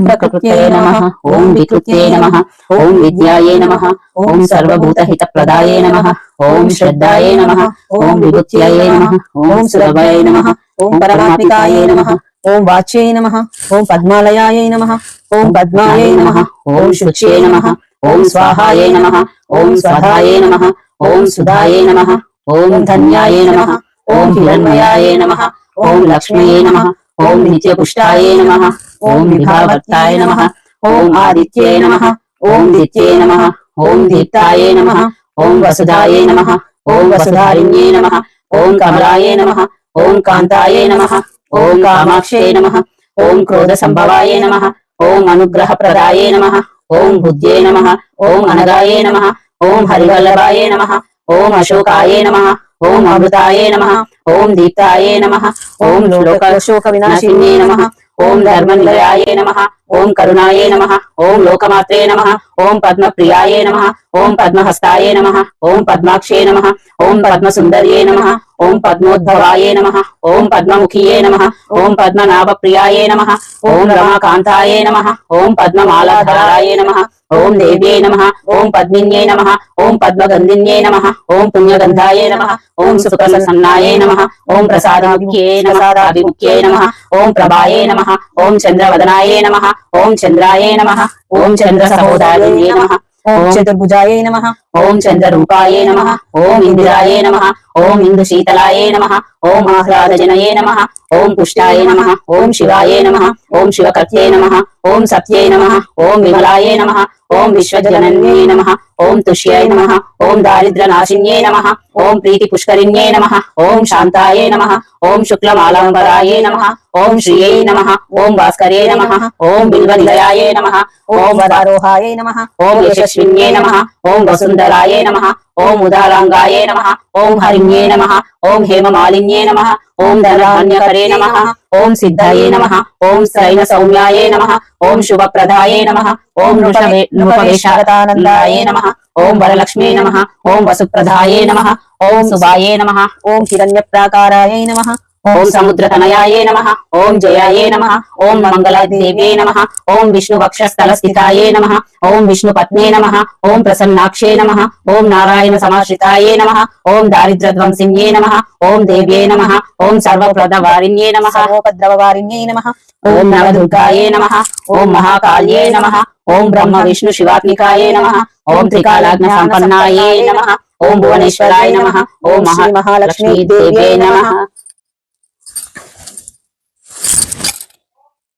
प्रकृत्यै नमः ओम विकृत्यै नमः ओम विद्यायै नमः ओम सर्वभूतहितप्रदायै नमः ओम श्रद्धायै नमः ओम विभूत्यै नमः ओम सुलभायै नमः ओम परमात्मिकायै नमः ओम वाच्यै नमः ओम पद्मालयायै नमः ओम पद्मायै नमः ओम शुच्यै नमः ओम स्वाहायै नमः ओम स्वधायै नमः ओम सुधायै नमः ओम धन्यायै नमः ओम हिरण्मयायै नमः ओम लक्ष्म्यै नमः ओम नित्यपुष्टायै नमः ओम विभावर्ताय नमः ओम आदित्यै नमः ओम दित्यै नमः ओम दीप्तायै नमः ओम वसुधायै नमः ओम वसुधारिण्यै नमः ओम कमलायै नमः ओम कांतायै नमः ओम कामाक्ष्यै नमः ओम क्रोधसंभवायै नमः ओम अनुग्रहप्रदायै नमः ओम बुद्ध्यै नमः ओम अनगायै नमः ओम हरिवल्लभायै नमः ओम अशोकायै नमः ओम अमृतायै नमः ओम दीप्तायै नमः ओम लोकशोकविनाशिन्यै नमः ओम धर्मनिलयायै नमः ओम करुणायै नमः ओम लोकमात्रे नमः ओम पद्मप्रियायै नमः ओम पद्महस्तायै नमः ओम पद्माक्षे नमः ओम पद्मसुंदर्यै नमः ओम पद्मोद्भवायै नमः ओम पद्ममुखिये नमः ओम पद्मनाभप्रियायै नमः ओम रमाकान्तायै नमः ओम पद्ममालाधरायै नमः ओम देव्यै नमः ओम पद्मिन्यै नमः ओम पद्मगन्धिन्यै नमः ओम पुण्यगन्धायै नमः ओम सुप्रसन्नायै नमः ओम प्रसादाभिमुख्यै नमः ओम प्रभायै नमः ओम चंद्रवदनायै नमः ओम चंद्रायै नमः ओम चंद्रसहोदरायै नमः ओम चतुर्भुजायै नमः ओम चंद्ररूपायै नमः ओम इंदिरायै नमः ओम इंदुशीतलायै नमः ओम आह्लादजनये नमः ओम पुष्टायै नमः ओम शिवायै नमः ओम शिवकर्त्यै नमः ओम सत्यै नमः ओम विमलायै नमः ओम विश्वजनन्यै नमः ओम तुष्यै नमः ओम दारिद्र्यनाशिन्यै नमः ओम प्रीतिपुष्करिण्यै नमः ओम शान्तायै नमः ओम शुक्लमालाम्बरायै नमः ओम श्रियै नमः ओम भास्कर्यै नमः ओम बिल्वनिलयायै नमः ओम वरारोहायै नमः ओम यशस्विन्यै नमः ओम वसुन्धरायै नमः ओम उदारांगायै नमः ओम हरिण्यै नमः ओम हेममालिन्यै नमः ओम धनधान्यकरे नमः ओम सिद्धायै नमः ओम सौम्यायै नमः ओम शुभप्रदायै नमः ओम नृपवेशागतानन्दायै नमः ओम वरलक्ष्म्यै नमः ओम वसुप्रदायै नमः ओम सुभायै नमः ओम हिरण्यप्राकारायै नमः ओम समुद्रतनयायै नमः ओम जयायै नमः ओम मंगलादेव्यै नमः ओम विष्णुवक्षस्थलस्थितायै नमः ओम विष्णुपत्न्यै नमः ओम प्रसन्नाक्षै नमः ओम नारायण समाश्रितायै नमः ओम दारिद्र्यध्वंसिन्यै नमः ओम देव्यै नमः ओम सर्वप्रदवारिण्यै नमः सर्वोपद्रववारिण्यै नमः ओम नवदुर्गायै नमः ओम महाकाल्यै नमः ओम ब्रह्म विष्णु शिवात्मिकायै नमः ओम त्रिकालाग्न संपन्नायै नमः ओम भुवनेश्वराय नमः ओम श्री महालक्ष्मी देव्यै नमः